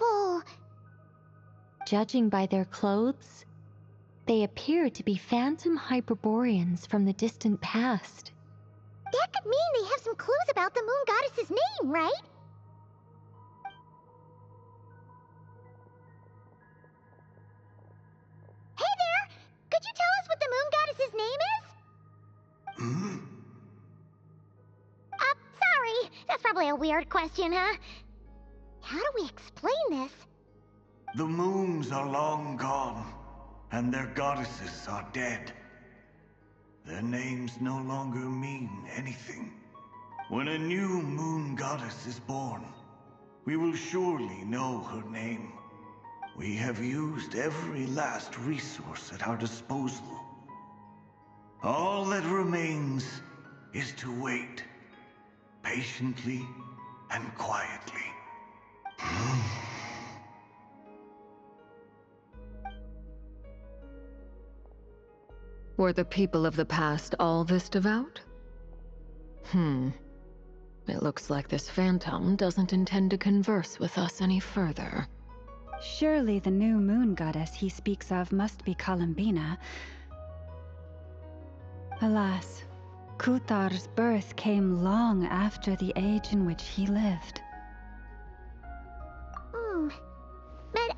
people? Judging by their clothes, they appear to be phantom Hyperboreans from the distant past. That could mean they have some clues about the moon goddess's name, right? Hey there! Could you tell us what the moon goddess's name is? Sorry. That's probably a weird question, huh? How do we explain this? The moons are long gone, and their goddesses are dead. Their names no longer mean anything. When a new moon goddess is born, we will surely know her name. We have used every last resource at our disposal. All that remains is to wait, patiently and quietly. Were the people of the past all this devout? It looks like this phantom doesn't intend to converse with us any further. Surely the new moon goddess he speaks of must be Columbina. Alas, Kuthar's birth came long after the age in which he lived. But,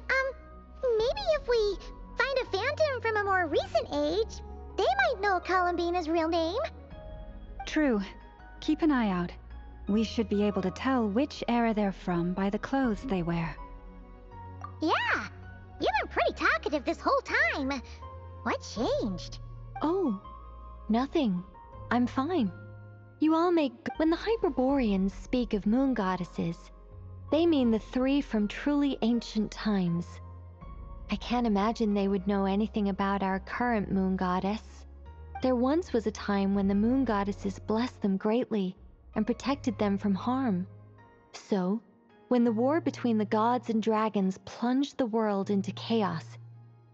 maybe if we find a phantom from a more recent age, they might know Columbina's real name. True. Keep an eye out. We should be able to tell which era they're from by the clothes they wear. Yeah, you've been pretty talkative this whole time. What changed? Oh, nothing. I'm fine. You all make... When the Hyperboreans speak of moon goddesses, they mean the three from truly ancient times. I can't imagine they would know anything about our current moon goddess. There once was a time when the moon goddesses blessed them greatly and protected them from harm. So, when the war between the gods and dragons plunged the world into chaos,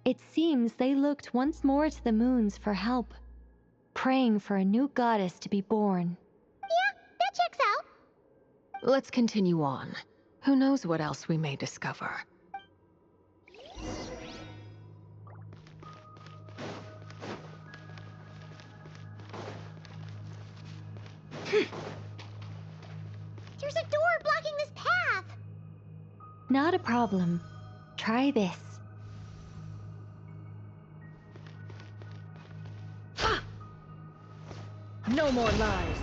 it seems they looked once more to the moons for help, praying for a new goddess to be born. Yeah, that checks out. Let's continue on. Who knows what else we may discover? There's a door blocking this path. Not a problem. Try this. No more lies.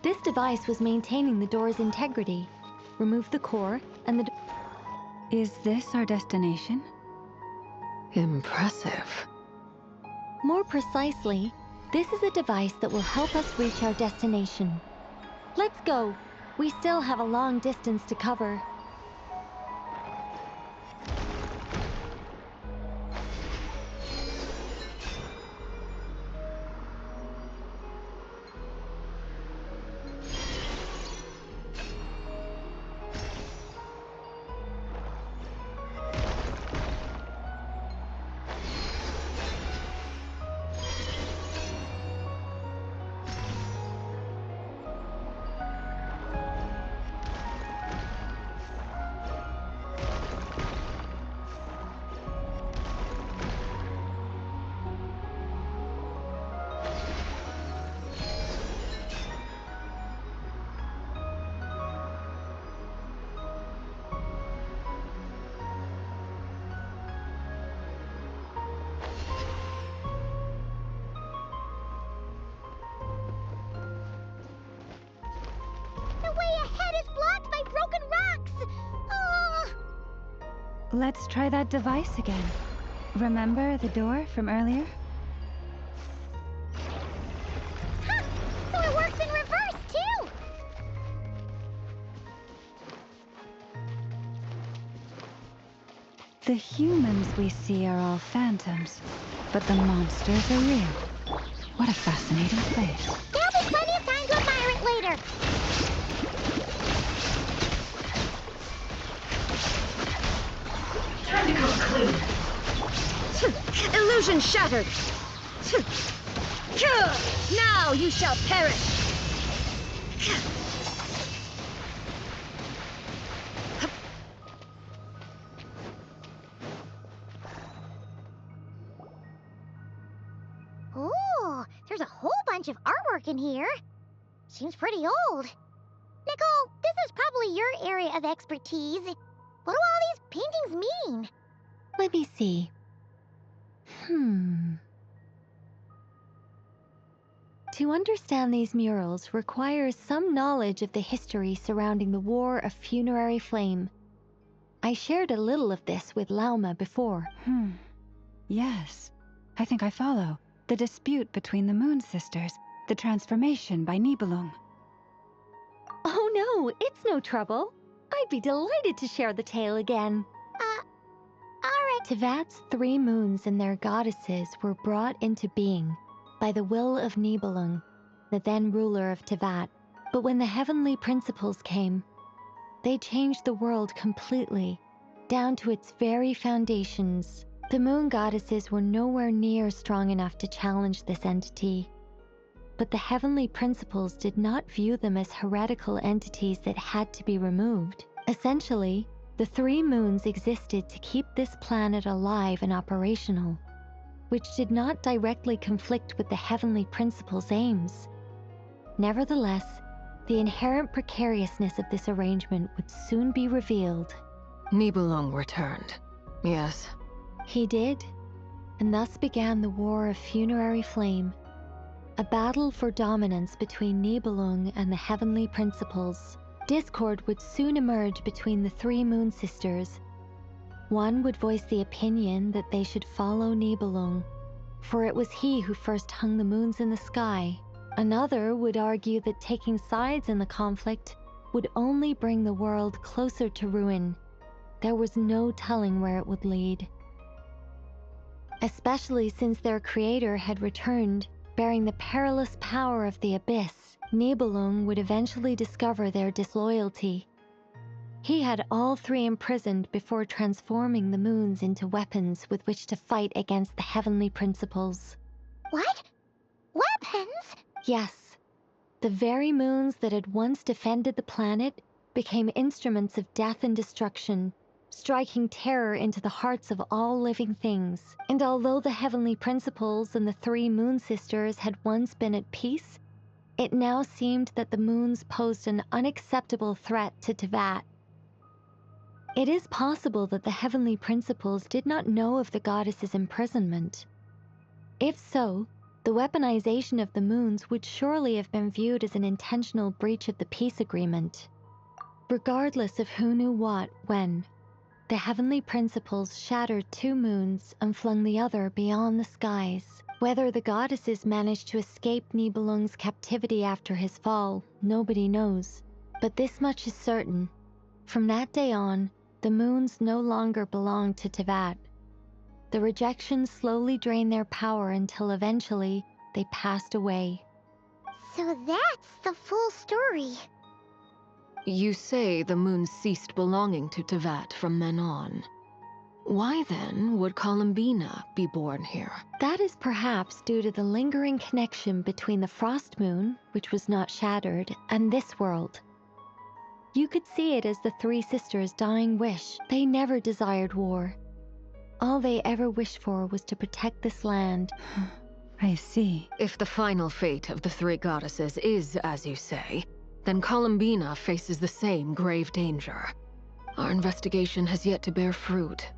This device was maintaining the door's integrity. Remove the core, and the... Is this our destination? Impressive. More precisely, this is a device that will help us reach our destination. Let's go. We still have a long distance to cover. Let's try that device again. Remember the door from earlier? Huh! So it works in reverse, too! The humans we see are all phantoms, but the monsters are real. What a fascinating place. There'll be plenty of time to admire it later. Time to come clean. Illusion shattered. Now you shall perish. Ooh, there's a whole bunch of artwork in here. Seems pretty old. Nicole, this is probably your area of expertise. What do all these paintings mean? Let me see. To understand these murals requires some knowledge of the history surrounding the War of Funerary Flame. I shared a little of this with Lauma before. Yes, I think I follow. The dispute between the Moon Sisters, the transformation by Nibelung. Oh no, it's no trouble. I'd be delighted to share the tale again. Alright. Tevat's 3 moons and their goddesses were brought into being by the will of Nibelung, the then ruler of Tevat. But when the heavenly principles came, they changed the world completely, down to its very foundations. The moon goddesses were nowhere near strong enough to challenge this entity. But the heavenly principles did not view them as heretical entities that had to be removed. Essentially, the 3 moons existed to keep this planet alive and operational, which did not directly conflict with the heavenly principles' aims. Nevertheless, the inherent precariousness of this arrangement would soon be revealed. Nibelung returned. Yes. He did, and thus began the War of Funerary Flame, a battle for dominance between Nibelung and the heavenly principles. Discord would soon emerge between the 3 moon sisters. One would voice the opinion that they should follow Nibelung, for it was he who first hung the moons in the sky. Another would argue that taking sides in the conflict would only bring the world closer to ruin. There was no telling where it would lead. Especially since their creator had returned, bearing the perilous power of the abyss, Nibelung would eventually discover their disloyalty. He had all 3 imprisoned before transforming the moons into weapons with which to fight against the heavenly principles. What? Weapons? Yes, the very moons that had once defended the planet became instruments of death and destruction, striking terror into the hearts of all living things. And although the heavenly principles and the 3 moon sisters had once been at peace, it now seemed that the moons posed an unacceptable threat to Tevat. It is possible that the heavenly principles did not know of the goddess's imprisonment. If so, the weaponization of the moons would surely have been viewed as an intentional breach of the peace agreement. Regardless of who knew what, when, the heavenly principles shattered 2 moons and flung the other beyond the skies. Whether the goddesses managed to escape Nibelung's captivity after his fall, nobody knows. But this much is certain. From that day on, the moons no longer belonged to Tevat. The rejection slowly drained their power until eventually they passed away. So that's the full story. You say the moons ceased belonging to Tevat from then on. Why then would Columbina be born here? That is perhaps due to the lingering connection between the Frost Moon, which was not shattered, and this world. You could see it as the 3 sisters' dying wish. They never desired war. All they ever wished for was to protect this land. I see. If the final fate of the 3 goddesses is as you say, then Columbina faces the same grave danger. Our investigation has yet to bear fruit.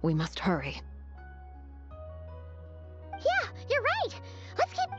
We must hurry. Yeah, you're right. Let's keep...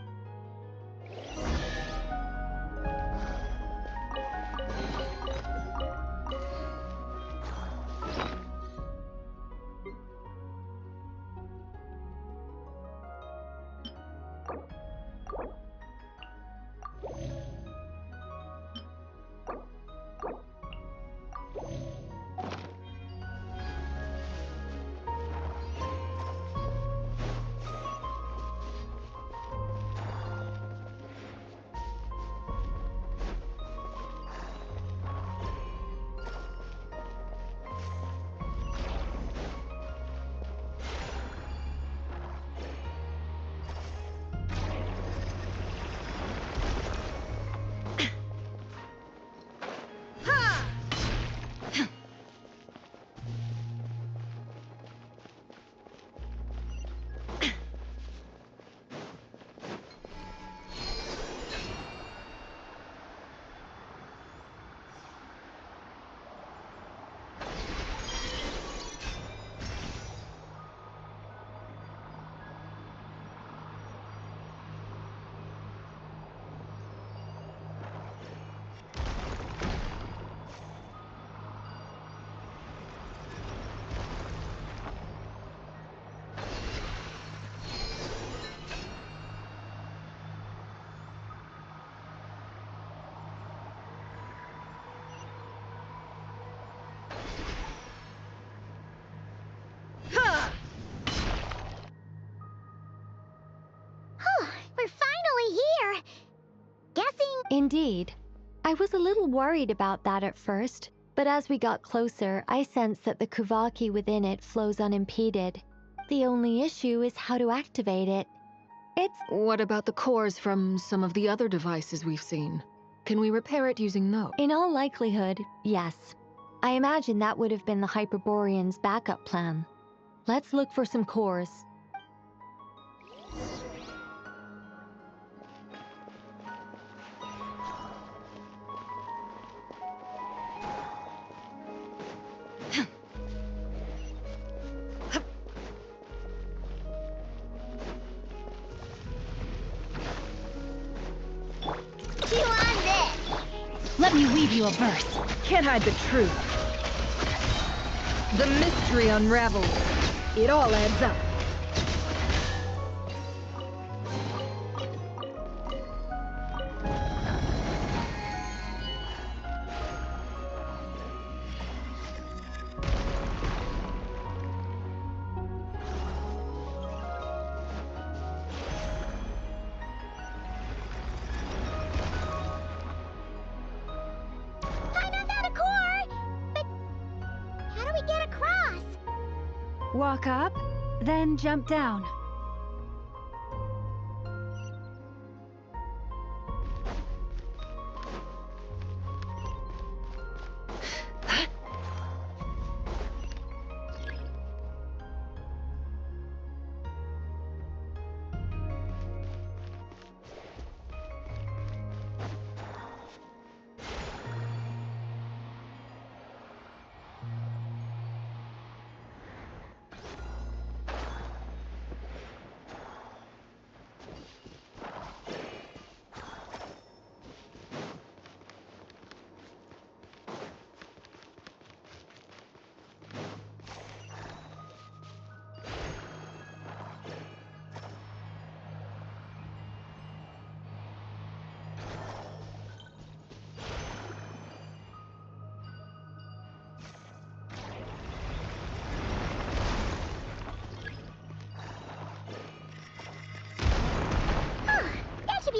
Indeed. I was a little worried about that at first, but as we got closer, I sensed that the Kuvaki within it flows unimpeded. The only issue is how to activate it. What about the cores from some of the other devices we've seen? Can we repair it using those? In all likelihood, yes. I imagine that would have been the Hyperborean's backup plan. Let's look for some cores. Let me weave you a verse. Can't hide the truth. The mystery unravels. It all adds up. Walk up, then jump down.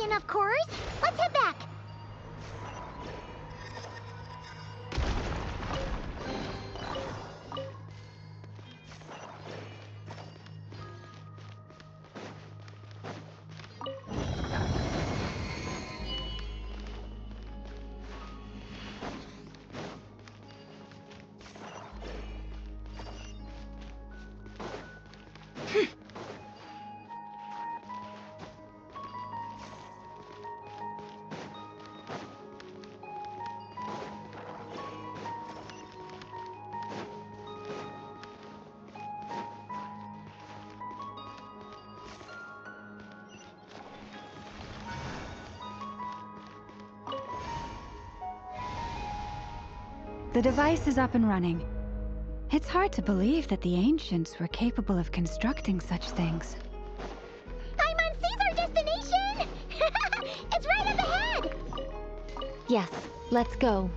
Enough cores. Let's head back. The device is up and running. It's hard to believe that the ancients were capable of constructing such things. Paimon sees our destination! It's right up ahead! Yes, let's go.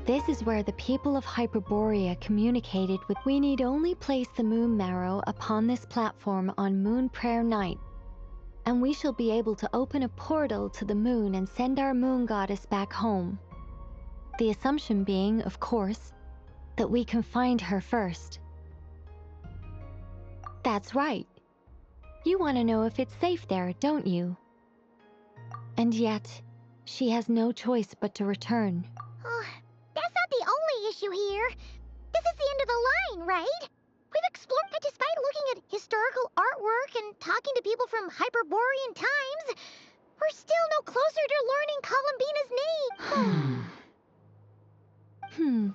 This is where the people of Hyperborea communicated with. We need only place the moon marrow upon this platform on Moon Prayer Night, and we shall be able to open a portal to the moon and send our moon goddess back home. The assumption being, of course, that we can find her first. That's right. You want to know if it's safe there, don't you? And yet, she has no choice but to return. Oh, that's not the only issue here. This is the end of the line, right? We've explored, but despite looking at historical artwork and talking to people from Hyperborean times, we're still no closer to learning Columbina's name.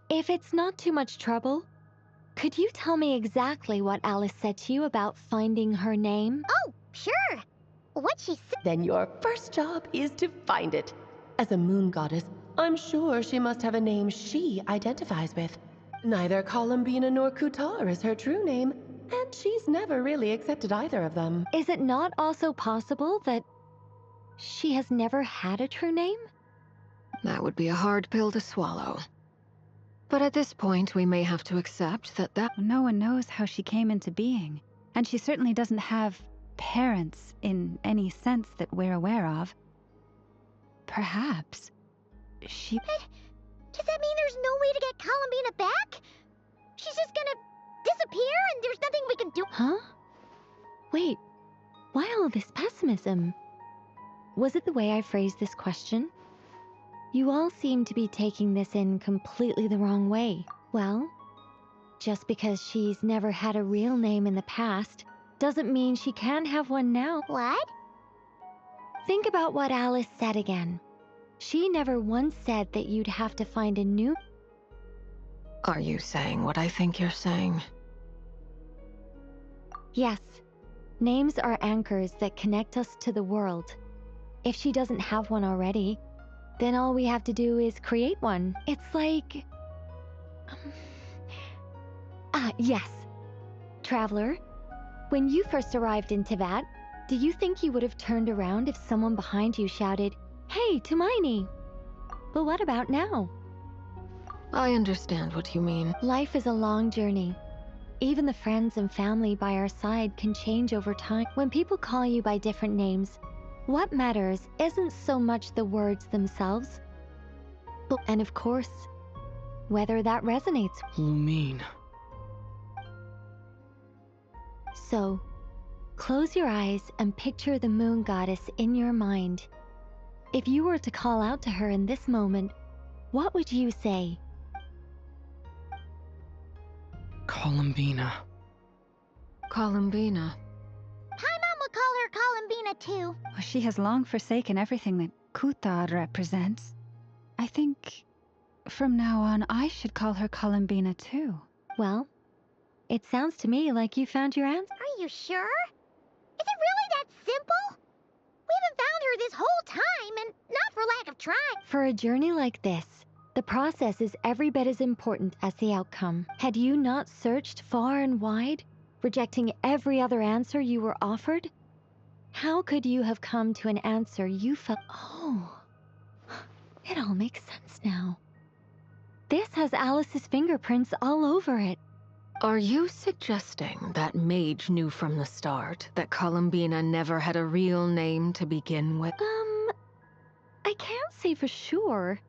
If it's not too much trouble, could you tell me exactly what Alice said to you about finding her name? Oh, sure. What she said. Then your first job is to find it. As a moon goddess, I'm sure she must have a name she identifies with. Neither Columbina nor Kutar is her true name, and she's never really accepted either of them. Is it not also possible that she has never had a true name? That would be a hard pill to swallow. But at this point, we may have to accept that No one knows how she came into being, and she certainly doesn't have parents in any sense that we're aware of. Perhaps she... Does that mean there's no way to get Columbina back? She's just gonna disappear and there's nothing we can do? Huh? Wait, why all this pessimism? Was it the way I phrased this question? You all seem to be taking this in completely the wrong way. Well, just because she's never had a real name in the past doesn't mean she can't have one now. What? Think about what Alice said again. She never once said that you'd have to find a new... Are you saying what I think you're saying? Yes, names are anchors that connect us to the world. If she doesn't have one already, then all we have to do is create one. It's like... yes. Traveler, when you first arrived in Teyvat, do you think you would have turned around if someone behind you shouted, "Hey, Hermione"? But what about now? I understand what you mean. Life is a long journey. Even the friends and family by our side can change over time. When people call you by different names, what matters isn't so much the words themselves, and of course, whether that resonates. Lumine. So, close your eyes and picture the moon goddess in your mind. If you were to call out to her in this moment, what would you say? Columbina. Columbina. Hi, Mom will call her Columbina too. Well, she has long forsaken everything that Kutar represents. I think from now on I should call her Columbina too. Well, it sounds to me like you found your answer. Are you sure? Is it really that simple? We haven't found her this whole time, and not for lack of trying. For a journey like this, the process is every bit as important as the outcome. Had you not searched far and wide, rejecting every other answer you were offered, how could you have come to an answer you felt... Oh, it all makes sense now. This has Alice's fingerprints all over it. Are you suggesting that Mage knew from the start that Columbina never had a real name to begin with? I can't say for sure,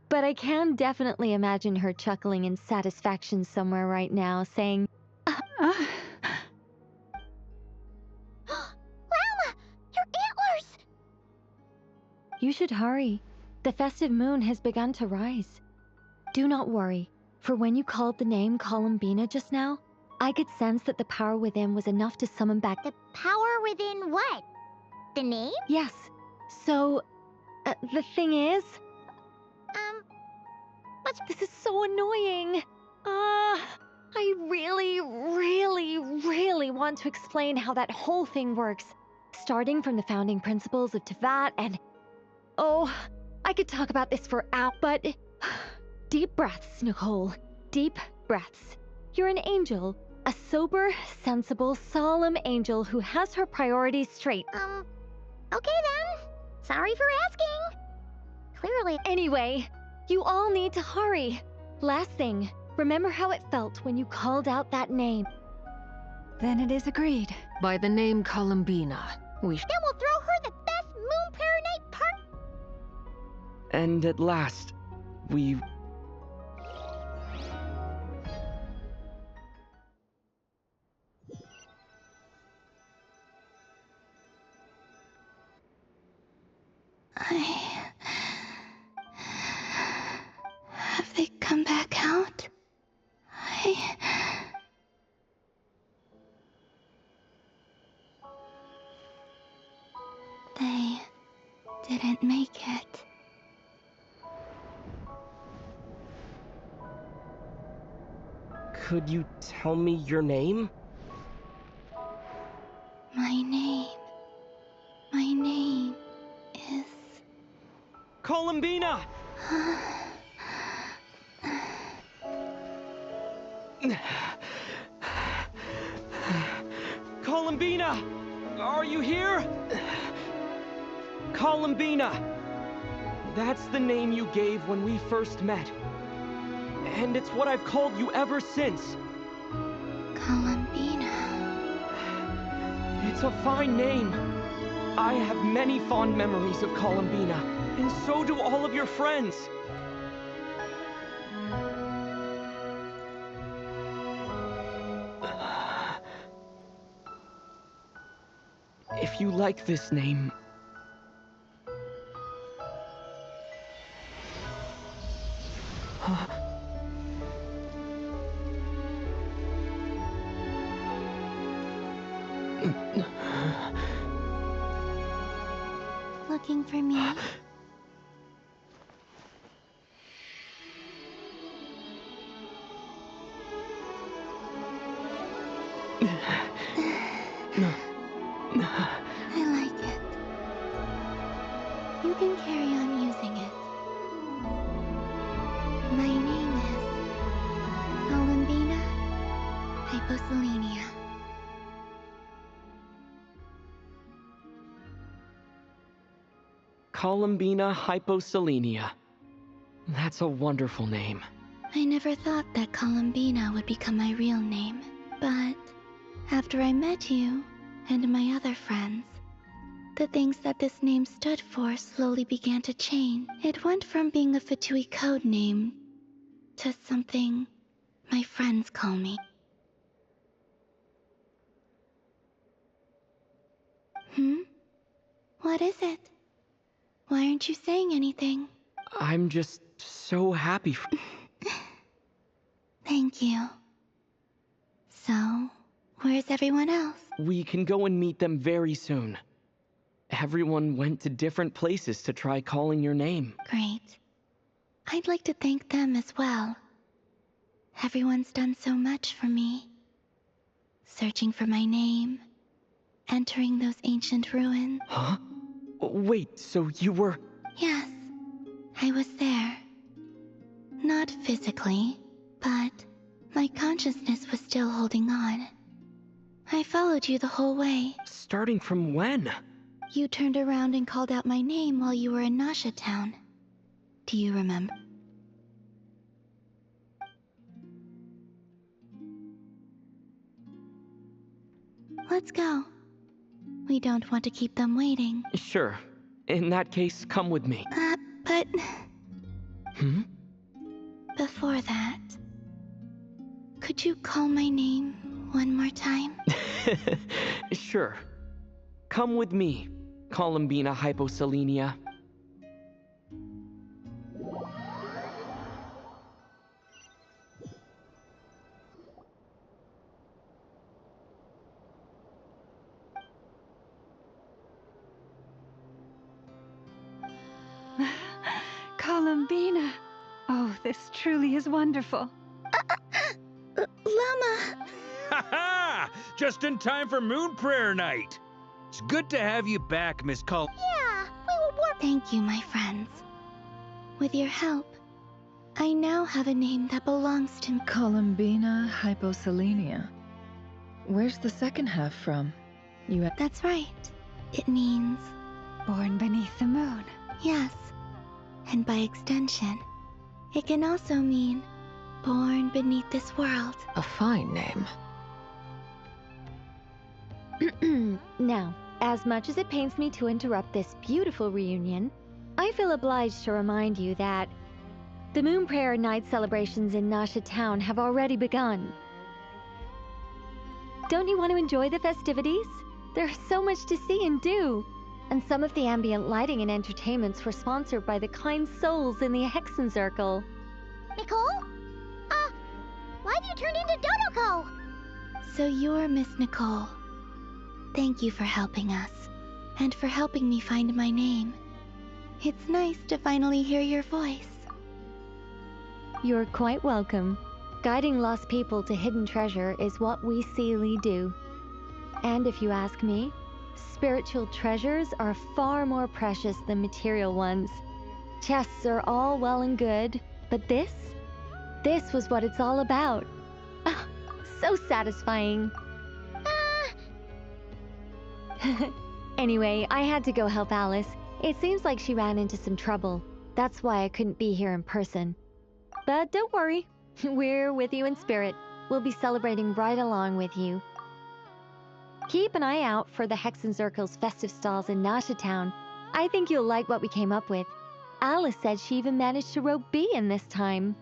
but I can definitely imagine her chuckling in satisfaction somewhere right now, saying, Llama! Your antlers! "You should hurry. The festive moon has begun to rise. Do not worry, for when you called the name Columbina just now, I could sense that the power within was enough to summon back..." The power within what? The name? Yes. So, the thing is... This is so annoying. I really, really, really want to explain how that whole thing works. Starting from the founding principles of Teyvat and... Oh, I could talk about this for hours, but... Deep breaths, Nicole. Deep breaths. You're an angel. A sober, sensible, solemn angel who has her priorities straight. Okay then. Sorry for asking. Clearly. Anyway, you all need to hurry. Last thing, remember how it felt when you called out that name. Then it is agreed. By the name Columbina, Then we'll throw her the best moon paranite part. And at last, we... Have they come back out? They didn't make it. Could you tell me your name? My name Columbina! Are you here? Columbina! That's the name you gave when we first met. And it's what I've called you ever since. Columbina. It's a fine name. I have many fond memories of Columbina, and so do all of your friends. If you like this name... Looking for me? I like it. You can carry on using it. My name is Columbina Hyposelenia. Columbina Hyposelenia. That's a wonderful name. I never thought that Columbina would become my real name, but after I met you and my other friends, the things that this name stood for slowly began to change. It went from being a Fatui code name to something my friends call me. What is it? Why aren't you saying anything? I'm just so happy for... Thank you. So, where's everyone else? We can go and meet them very soon. Everyone went to different places to try calling your name. Great. I'd like to thank them as well. Everyone's done so much for me. Searching for my name, entering those ancient ruins. Huh? Wait, so you were... Yes, I was there. Not physically, but my consciousness was still holding on. I followed you the whole way. Starting from when? You turned around and called out my name while you were in Nasha Town. Do you remember? Let's go. We don't want to keep them waiting. Sure. In that case, come with me. But... Before that, could you call my name one more time? Sure. Come with me, Columbina Hyposelenia. Columbina! Oh, this truly is wonderful. Llama! Ha-ha! Just in time for Moon Prayer Night. It's good to have you back, Miss Col... Yeah, we will work. Thank you, my friends. With your help, I now have a name that belongs to me. Columbina Hyposelenia. Where's the second half from? That's right. It means... Born beneath the moon. Yes. And by extension, it can also mean born beneath this world. A fine name. Now, as much as it pains me to interrupt this beautiful reunion, I feel obliged to remind you that the Moon Prayer Night celebrations in Nasha Town have already begun. Don't you want to enjoy the festivities? There's so much to see and do. And some of the ambient lighting and entertainments were sponsored by the kind souls in the Hexen Circle. Nicole? Why have you turned into Dodoko? So you're Miss Nicole. Thank you for helping us, and for helping me find my name. It's nice to finally hear your voice. You're quite welcome. Guiding lost people to hidden treasure is what we Seelie do. And if you ask me, spiritual treasures are far more precious than material ones. Chests are all well and good, but this was what it's all about. So satisfying. Anyway, I had to go help Alice. It seems like she ran into some trouble. That's why I couldn't be here in person. But don't worry, we're with you in spirit. We'll be celebrating right along with you. Keep an eye out for the Hexen Circle's festive stalls in Nasha Town. I think you'll like what we came up with. Alice said she even managed to rope B in this time.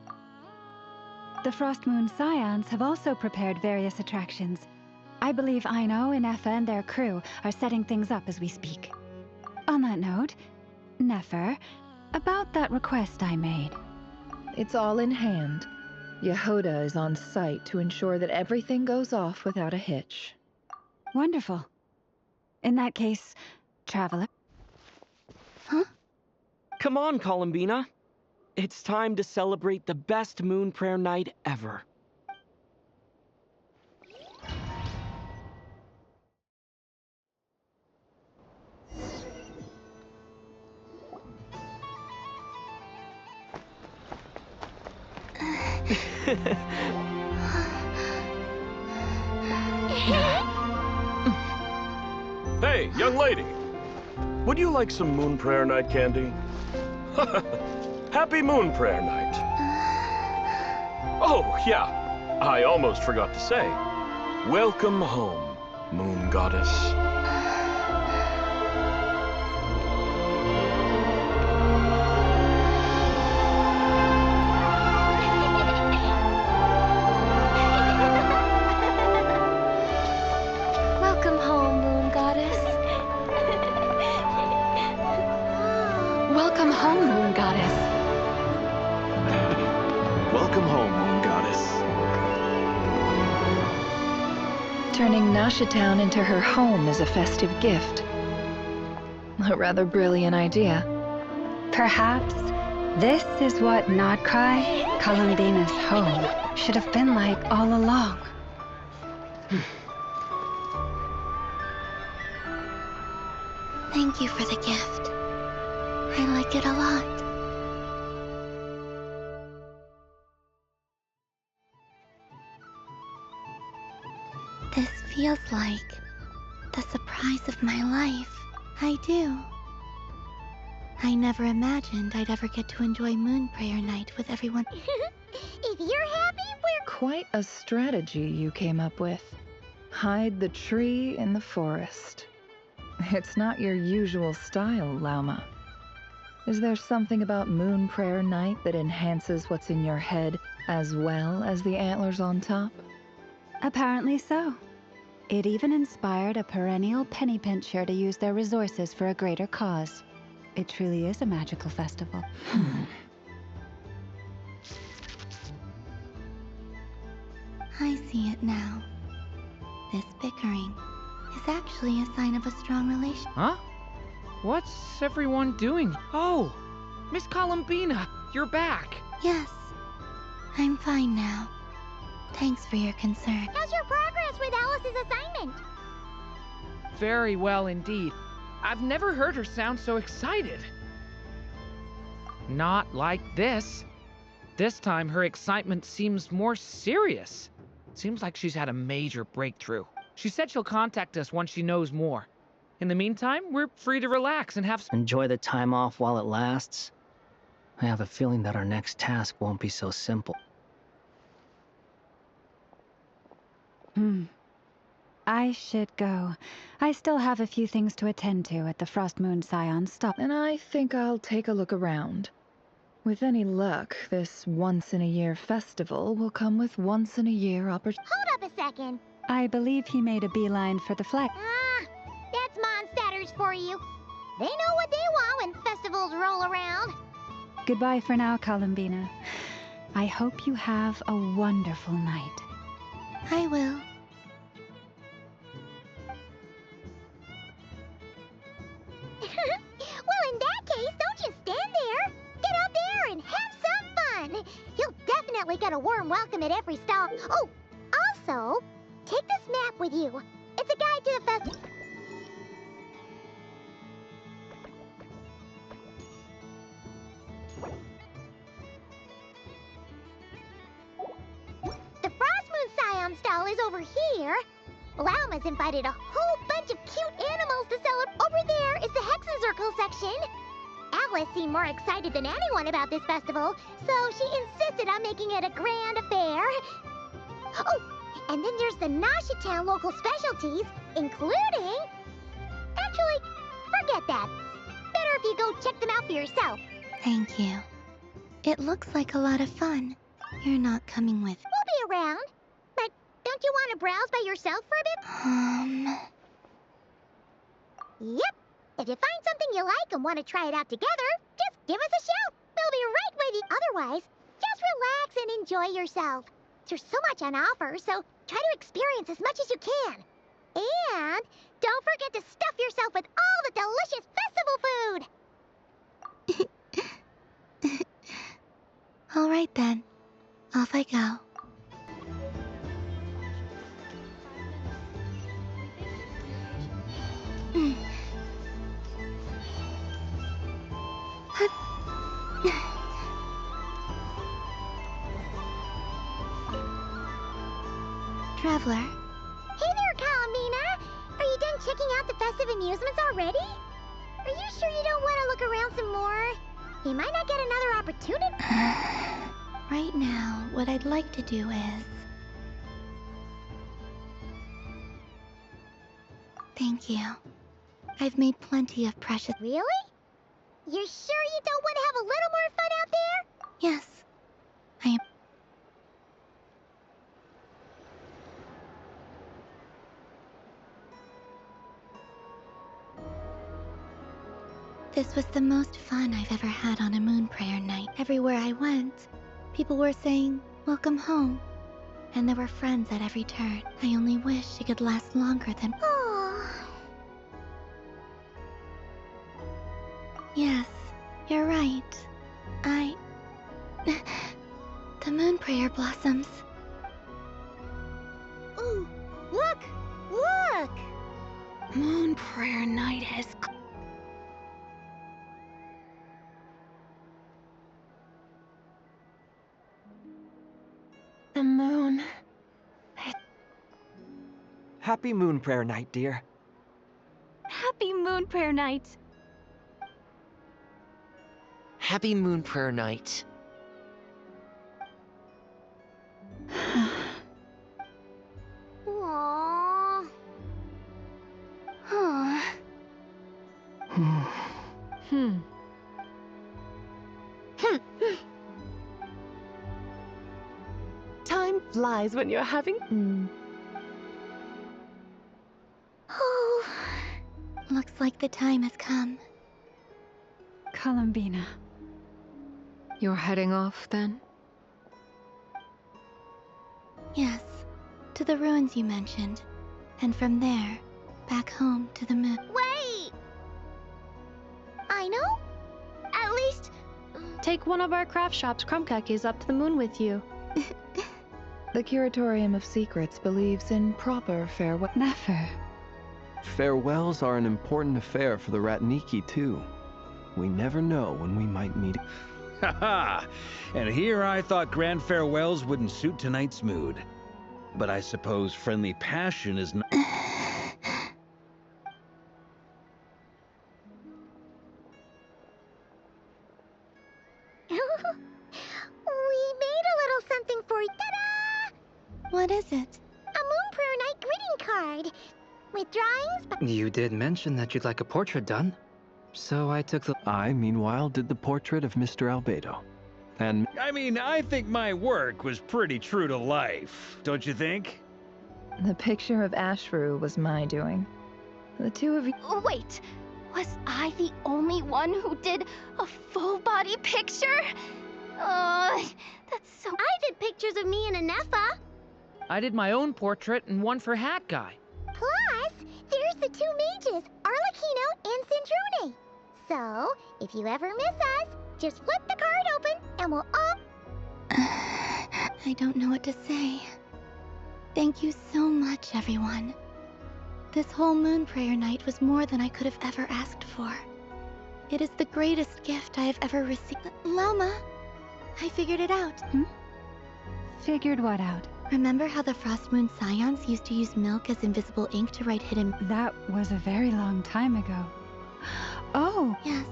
The Frost Moon Scions have also prepared various attractions. I believe Aino, Nefer, and their crew are setting things up as we speak. On that note, Nefer, about that request I made. It's all in hand. Yehoda is on site to ensure that everything goes off without a hitch. Wonderful. In that case, Traveler. Huh? Come on, Columbina. It's time to celebrate the best Moon Prayer Night ever. Hey, young lady. Would you like some Moon Prayer Night candy? Happy Moon Prayer Night. Oh, yeah. I almost forgot to say. Welcome home, Moon Goddess. Welcome home, Moon Goddess. Welcome home, Moon Goddess. Welcome home, Moon Goddess. Turning Nasha Town into her home is a festive gift. A rather brilliant idea. Perhaps this is what Nod-Krai, Columbina's home, should have been like all along. Thank you for the gift. I like it a lot. This feels like the surprise of my life. I do. I never imagined I'd ever get to enjoy Moon Prayer Night with everyone. If you're happy, we're... Quite a strategy you came up with. Hide the tree in the forest. It's not your usual style, Lauma. Is there something about Moon Prayer Night that enhances what's in your head as well as the antlers on top? Apparently so. It even inspired a perennial penny pincher to use their resources for a greater cause. It truly is a magical festival. I see it now. This bickering is actually a sign of a strong relation. Huh? What's everyone doing? Oh, Miss Columbina, you're back. Yes, I'm fine now. Thanks for your concern. How's your progress with Alice's assignment? Very well indeed. I've never heard her sound so excited. Not like this. This time her excitement seems more serious. Seems like she's had a major breakthrough. She said she'll contact us once she knows more. In the meantime, we're free to relax and have Enjoy the time off while it lasts. I have a feeling that our next task won't be so simple. I should go. I still have a few things to attend to at the Frost Moon Scion stop. And I think I'll take a look around. With any luck, this once-in-a-year festival will come with once-in-a-year opportunity. Hold up a second. I believe he made a beeline for the flag. Ah, that's Mondstadters for you. They know what they want when festivals roll around. Goodbye for now, Columbina. I hope you have a wonderful night. I will. Well, in that case, don't just stand there. Get out there and have some fun. You'll definitely get a warm welcome at every stop. Oh, also, take this map with you. It's a guide to the festival. The Frost Moon Scion stall is over here. Lauma's invited a whole bunch of cute animals to celebrate. Over there is the Hexencircle section. Alice seemed more excited than anyone about this festival, so she insisted on making it a grand affair. Oh, and then there's the Nashitown local specialties, including... Actually, forget that. Better if you go check them out for yourself. Thank you. It looks like a lot of fun. You're not coming with... We'll be around. But don't you want to browse by yourself for a bit? Yep. If you find something you like and want to try it out together, just give us a shout. We'll be right with you. Otherwise, just relax and enjoy yourself. There's so much on offer, so try to experience as much as you can. And don't forget to stuff yourself with all the delicious festival food. All right then. Off I go. Traveler. Hey there, Columbina! Are you done checking out the festive amusements already? Are you sure you don't want to look around some more? You might not get another opportunity. Right now, what I'd like to do is... Thank you. I've made plenty of precious... Really? You're sure you don't want to have a little more fun out there? Yes. I am... This was the most fun I've ever had on a moon prayer night. Everywhere I went, people were saying, "Welcome home." And there were friends at every turn. I only wish it could last longer than... Oh. Yes, you're right. The moon prayer blossoms. Ooh, look! Look! Moon prayer night has... The moon... Happy Moon Prayer Night, dear. Happy moon prayer night. Happy Moon Prayer Night. Aww. Huh. Time flies when you're having... Oh. Looks like the time has come. Columbina. You're heading off, then? Yes, to the ruins you mentioned. And from there, back home to the moon. Wait! I know? At least... Take one of our craft shop's crumcakes up to the moon with you. The Curatorium of Secrets believes in proper farewell. Never. Farewells are an important affair for the Ratniki, too. We never know when we might meet. Haha! And here I thought grand farewells wouldn't suit tonight's mood. But I suppose friendly passion is not... We made a little something for you. Ta-da! What is it? A Moon Prayer Night greeting card. With drawings... You did mention that you'd like a portrait done. So I took the... I, meanwhile, did the portrait of Mr. Albedo. And... I mean, I think my work was pretty true to life, don't you think? The picture of Ashru was my doing. The two of you... Wait, was I the only one who did a full-body picture? That's so... I did pictures of me and Anefa. I did my own portrait and one for Hat Guy. Plus, there's the two mages, Arlecchino and Cendrune. So, if you ever miss us, just flip the card open and we'll all... I don't know what to say. Thank you so much, everyone. This whole moon prayer night was more than I could have ever asked for. It is the greatest gift I have ever received. Lauma, I figured it out. Figured what out? Remember how the Frost Moon Scions used to use milk as invisible ink to write hidden... That was a very long time ago. Oh! Yes.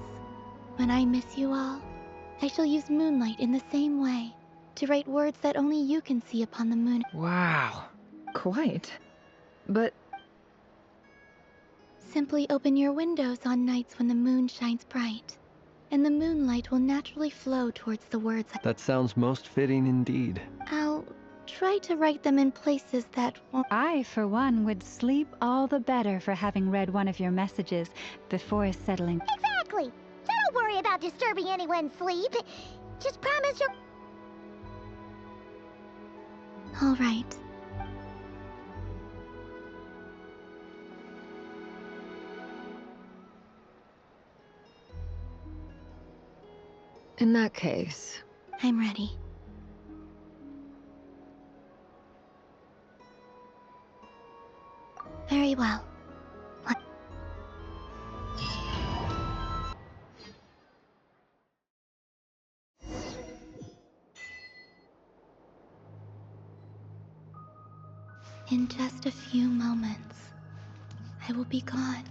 When I miss you all, I shall use moonlight in the same way, to write words that only you can see upon the moon. Wow. Quite. But Simply open your windows on nights when the moon shines bright, and the moonlight will naturally flow towards the words. that sounds most fitting indeed. I'll try to write them in places that won't... I, for one, would sleep all the better for having read one of your messages before settling. Exactly! So don't worry about disturbing anyone's sleep. Just promise you're... All right. In that case... I'm ready. Very well. In just a few moments, I will be gone.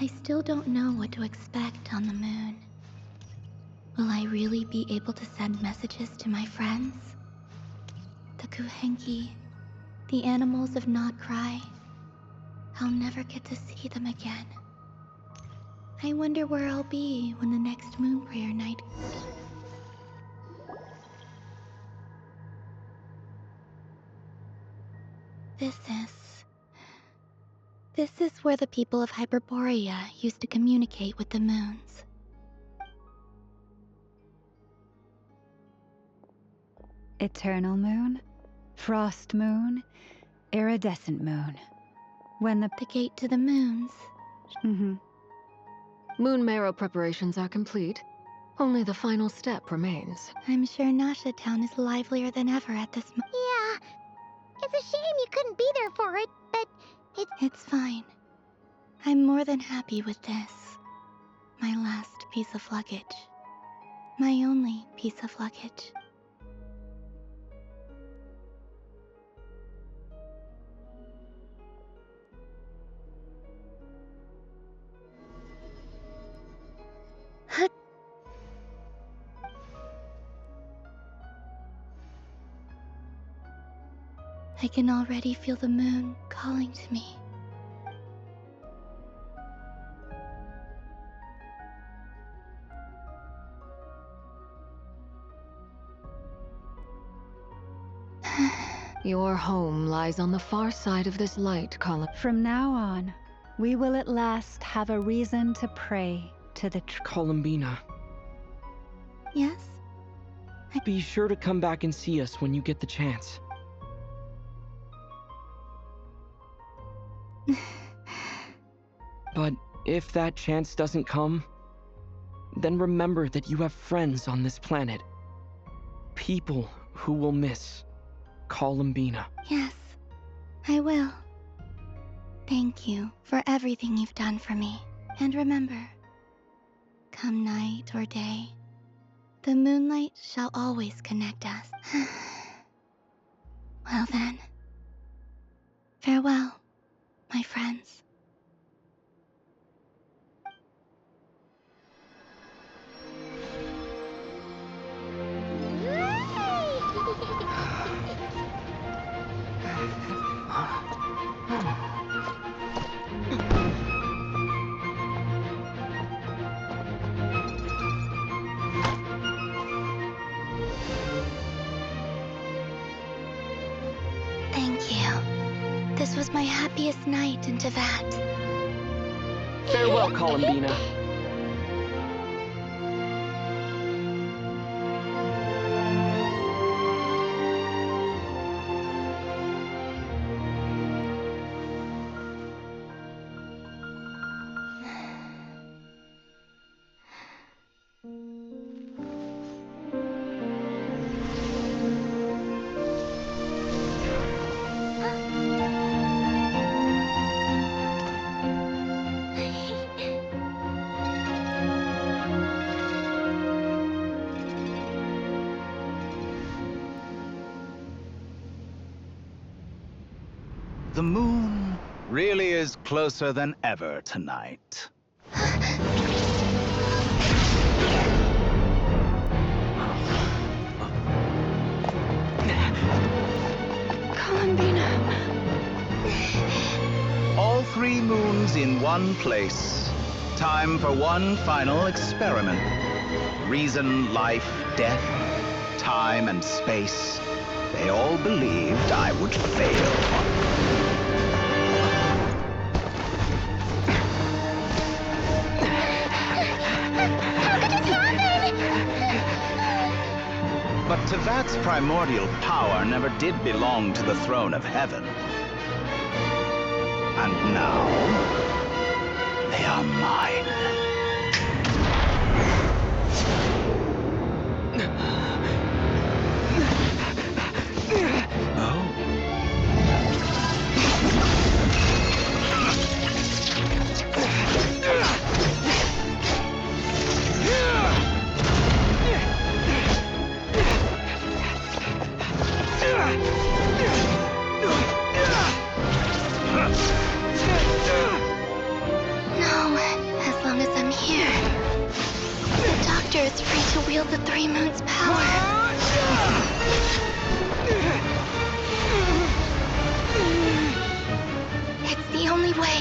I still don't know what to expect on the moon. Will I really be able to send messages to my friends? The Kuhenki, the animals of Nod-Krai. I'll never get to see them again. I wonder where I'll be when the next moon prayer night... This is where the people of Hyperborea used to communicate with the moons. Eternal moon, frost moon, iridescent moon. When the gate to the moons. Moon marrow preparations are complete. Only the final step remains. I'm sure Nasha Town is livelier than ever at this moment. Yeah. It's a shame you couldn't be there for it, but it's fine. I'm more than happy with this. My last piece of luggage. My only piece of luggage. I can already feel the moon calling to me. Your home lies on the far side of this light, Columbina. From now on, we will at last have a reason to pray to the Columbina. Yes? Be sure to come back and see us when you get the chance. But if that chance doesn't come, then remember that you have friends on this planet. People who will miss Columbina. Yes, I will. Thank you for everything you've done for me. And remember, come night or day, the moonlight shall always connect us. Well then, farewell, my friends. Thank you. This was my happiest night in Tevat. Farewell, Columbina. The moon really is closer than ever tonight. Columbina. All 3 moons in one place. Time for one final experiment. Reason, life, death, time, and space. They all believed I would fail. But Tevat's primordial power never did belong to the throne of heaven. And now, they are mine. No, as long as I'm here. The Doctor is free to wield the 3 moons' power. It's the only way.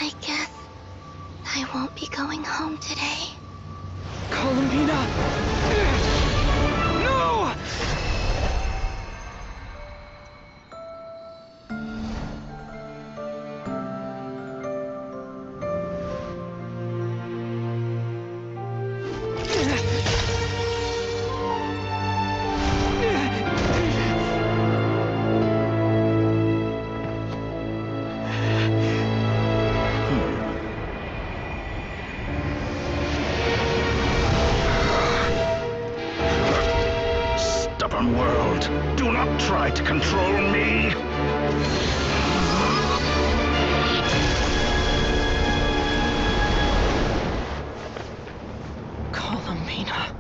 I guess I won't be going home today. Columbina! No! Stubborn world, do not try to control me! Columbina.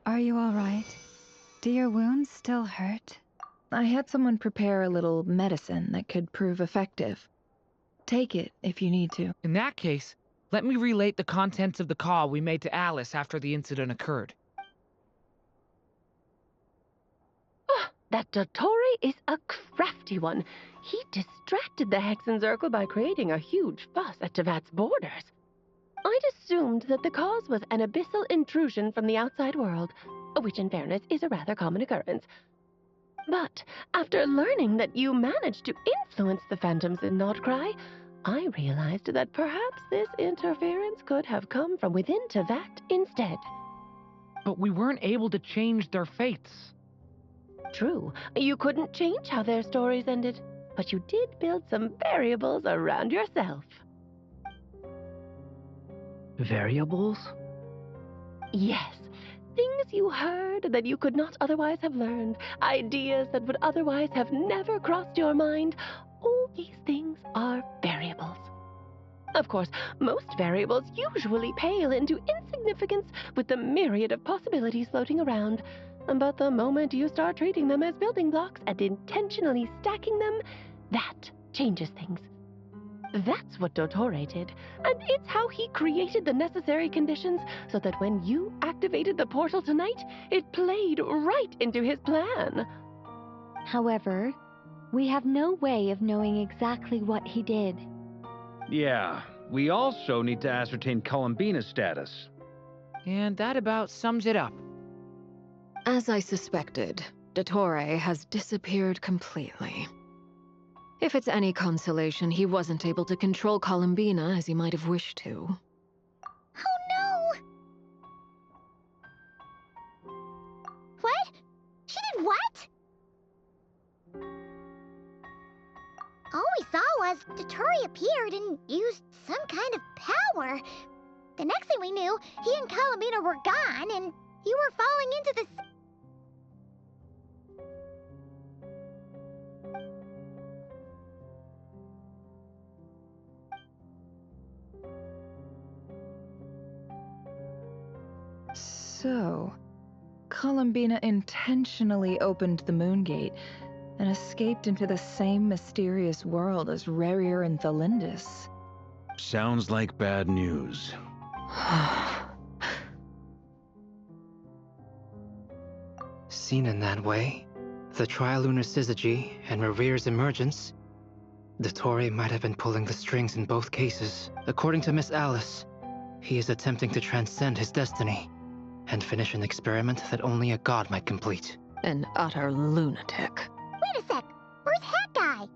Are you all right? Do your wounds still hurt? I had someone prepare a little medicine that could prove effective. Take it if you need to. In that case, let me relate the contents of the call we made to Alice after the incident occurred. That Dottore is a crafty one. He distracted the Hexenzirkel by creating a huge fuss at Tevat's borders. I'd assumed that the cause was an abyssal intrusion from the outside world, which in fairness is a rather common occurrence. But after learning that you managed to influence the phantoms in Nod-Krai, I realized that perhaps this interference could have come from within Tevat instead. But we weren't able to change their fates. True, you couldn't change how their stories ended, but you did build some variables around yourself. Variables? Yes, things you heard that you could not otherwise have learned, ideas that would otherwise have never crossed your mind. All these things are variables. Of course, most variables usually pale into insignificance with the myriad of possibilities floating around. But the moment you start treating them as building blocks and intentionally stacking them, that changes things. That's what Dottore did, and it's how he created the necessary conditions so that when you activated the portal tonight, it played right into his plan. However, we have no way of knowing exactly what he did. Yeah, we also need to ascertain Columbina's status. And that about sums it up. As I suspected, Dottore has disappeared completely. If it's any consolation, he wasn't able to control Columbina as he might have wished to. Oh no! What? Dotori appeared and used some kind of power. The next thing we knew, he and Columbina were gone, and you were falling into the... So, Columbina intentionally opened the Moon Gate and escaped into the same mysterious world as Rerir and Thalindis. Sounds like bad news. Seen in that way, the trilunar syzygy and Rerir's emergence, Dotori might have been pulling the strings in both cases. According to Miss Alice, he is attempting to transcend his destiny and finish an experiment that only a god might complete. An utter lunatic. Wait a sec, where's Hat Guy?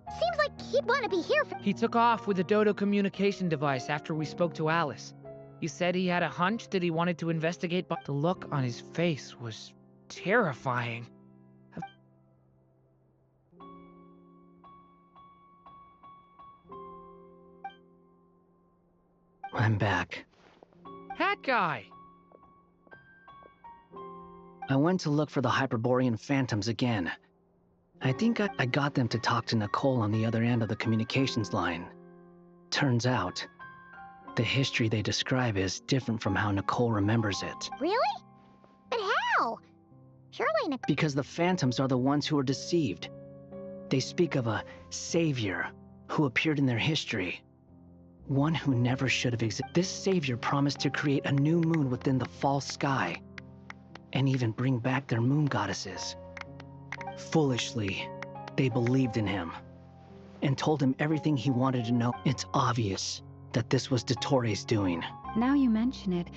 Seems like he'd want to be here for... He took off with the Dodo communication device after we spoke to Alice. He said he had a hunch that he wanted to investigate, but the look on his face was terrifying. I'm back. Hat Guy! I went to look for the Hyperborean phantoms again. I think I got them to talk to Nicole on the other end of the communications line. Turns out, the history they describe is different from how Nicole remembers it. Really? But how? Surely Because the phantoms are the ones who are deceived. They speak of a savior who appeared in their history. One who never should have existed. This savior promised to create a new moon within the false sky, and even bring back their moon goddesses. Foolishly, they believed in him, and told him everything he wanted to know. It's obvious that this was Dotori's doing. Now you mention it,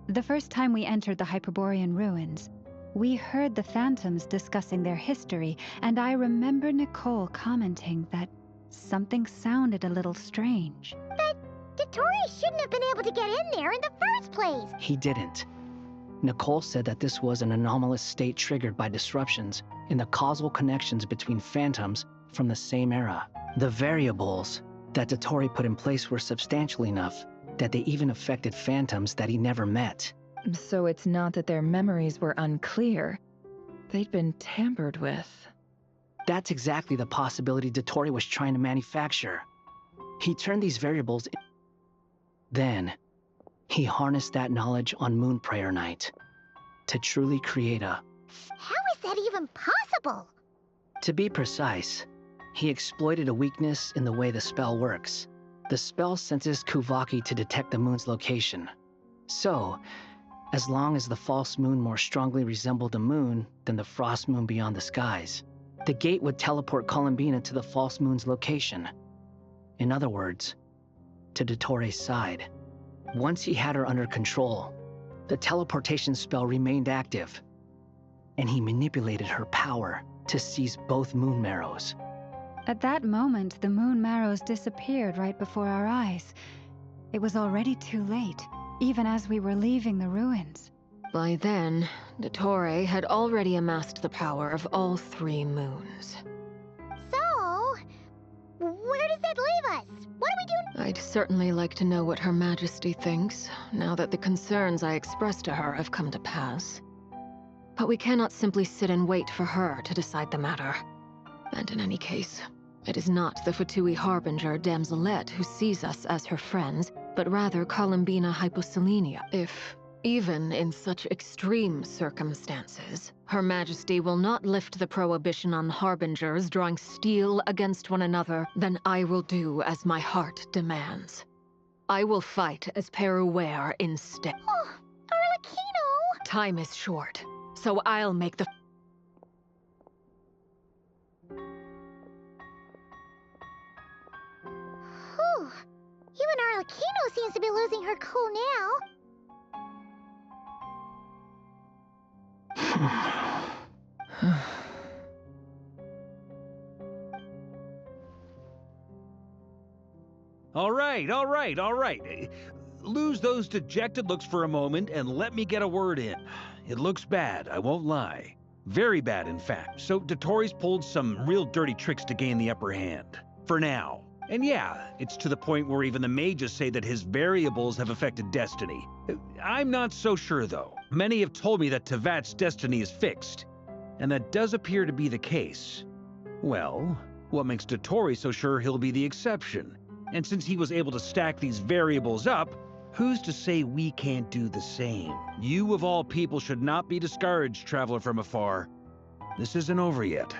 the first time we entered the Hyperborean ruins, we heard the phantoms discussing their history, and I remember Nicole commenting that something sounded a little strange. But Dotori shouldn't have been able to get in there in the first place. He didn't. Nicole said that this was an anomalous state triggered by disruptions in the causal connections between phantoms from the same era. The variables that Dotori put in place were substantial enough that they even affected phantoms that he never met. So it's not that their memories were unclear. They'd been tampered with. That's exactly the possibility Dotori was trying to manufacture. He turned these variables in. Then, he harnessed that knowledge on Moon Prayer Night to truly create a... How is that even possible? To be precise, he exploited a weakness in the way the spell works. The spell senses Kuvaki to detect the moon's location. So, as long as the false moon more strongly resembled the moon than the frost moon beyond the skies, the gate would teleport Columbina to the false moon's location. In other words, to Dotori's side. Once he had her under control, the teleportation spell remained active, and he manipulated her power to seize both moon marrows. At that moment, the moon marrows disappeared right before our eyes. It was already too late, even as we were leaving the ruins. By then, Dotori had already amassed the power of all 3 moons. So, where does that leave us? What do we do? I'd certainly like to know what Her Majesty thinks, now that the concerns I expressed to her have come to pass. But we cannot simply sit and wait for her to decide the matter. And in any case, it is not the Fatui Harbinger Damselette who sees us as her friends, but rather Columbina Hyposelenia. If, even in such extreme circumstances, Her Majesty will not lift the prohibition on Harbingers drawing steel against one another, then I will do as my heart demands. I will fight as Peruware instead. Oh, Arlecchino! Time is short, so I'll make the... Whew. Even Arlecchino seems to be losing her cool now. All right. Lose those dejected looks for a moment and let me get a word in. It looks bad, I won't lie. Very bad, in fact. So Dotori's pulled some real dirty tricks to gain the upper hand. For now. And yeah, it's to the point where even the mages say that his variables have affected destiny. I'm not so sure, though. Many have told me that Tevat's destiny is fixed, and that does appear to be the case. Well, what makes Dotori so sure he'll be the exception? And since he was able to stack these variables up, who's to say we can't do the same? You of all people should not be discouraged, traveler from afar. This isn't over yet.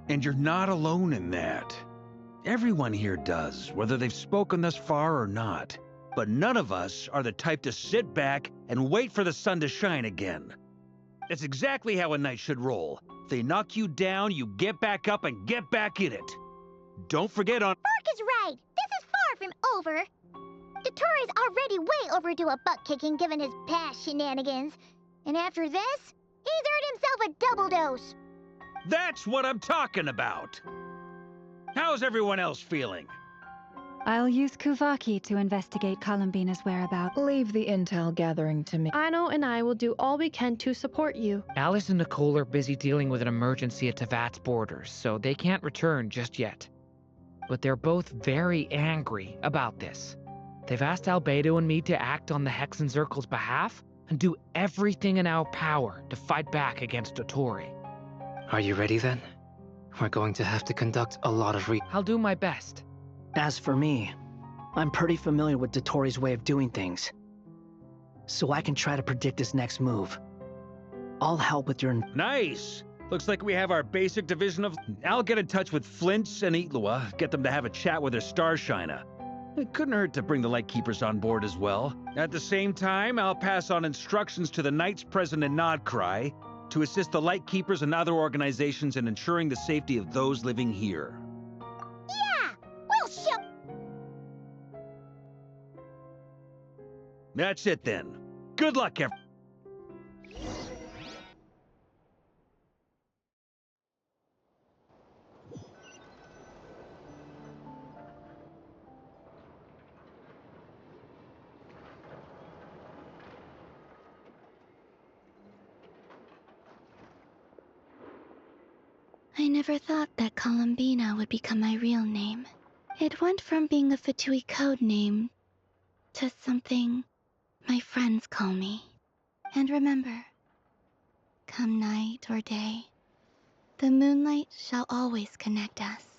And you're not alone in that. Everyone here does, whether they've spoken thus far or not. But none of us are the type to sit back and wait for the sun to shine again. That's exactly how a knight should roll. If they knock you down, you get back up and get back in it. Don't forget on— Bark is right. This is far from over. Dotori's already way overdue a butt-kicking given his past shenanigans. And after this, he's earned himself a double dose. That's what I'm talking about! How's everyone else feeling? I'll use Kuvaki to investigate Columbina's whereabouts. Leave the intel gathering to me. Aino and I will do all we can to support you. Alice and Nicole are busy dealing with an emergency at Tevat's borders, so they can't return just yet. But they're both very angry about this. They've asked Albedo and me to act on the Hexenzirkel's behalf and do everything in our power to fight back against Dotori. Are you ready then? We're going to have to conduct a lot of I'll do my best. As for me, I'm pretty familiar with Dotori's way of doing things, so I can try to predict his next move. I'll help with your— Nice! Looks like we have our basic division of— I'll get in touch with Flint's and Itlua, get them to have a chat with their Starshiner. It couldn't hurt to bring the Lightkeepers on board as well. At the same time, I'll pass on instructions to the knights present in Nod-Krai to assist the Lightkeepers and other organizations in ensuring the safety of those living here. Yeah! We'll show— That's it then. Good luck, everyone. I never thought that Columbina would become my real name. It went from being a Fatui code name to something my friends call me. And remember, come night or day, the moonlight shall always connect us.